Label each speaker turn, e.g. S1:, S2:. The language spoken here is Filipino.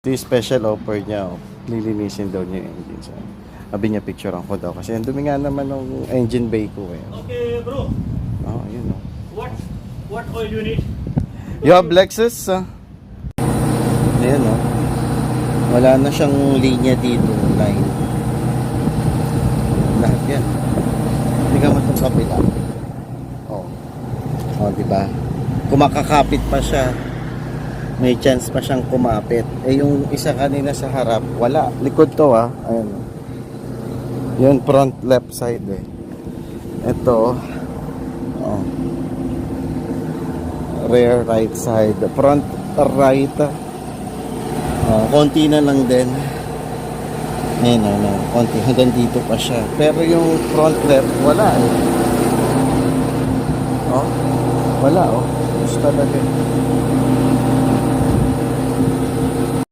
S1: Ito yung special offer niya. Oh. Lilinisin daw niya yung engine. So, sabi niya picturean ko daw. Kasi ang dumi nga naman ng engine bay ko eh.
S2: Okay, bro.
S1: Oh, yun oh.
S2: What oil you need?
S1: You have Lexus? Ayan oh. Wala na siyang linya dito. Line. Lahat yan. Tingnan mo itong kabila. Oh. Oh, diba? Kumakakapit pa siya. May chance pa siyang kumapit. Eh yung isa kanina sa harap, wala. Likod to ah. Ayan. Yun front left side eh. Ito oh. Rear right side. Front right. Oh, konti na lang din. Ayan no. Konti. Hanggang dito pa siya. Pero yung front left, wala eh. Oh. Wala oh. Gusto talaga.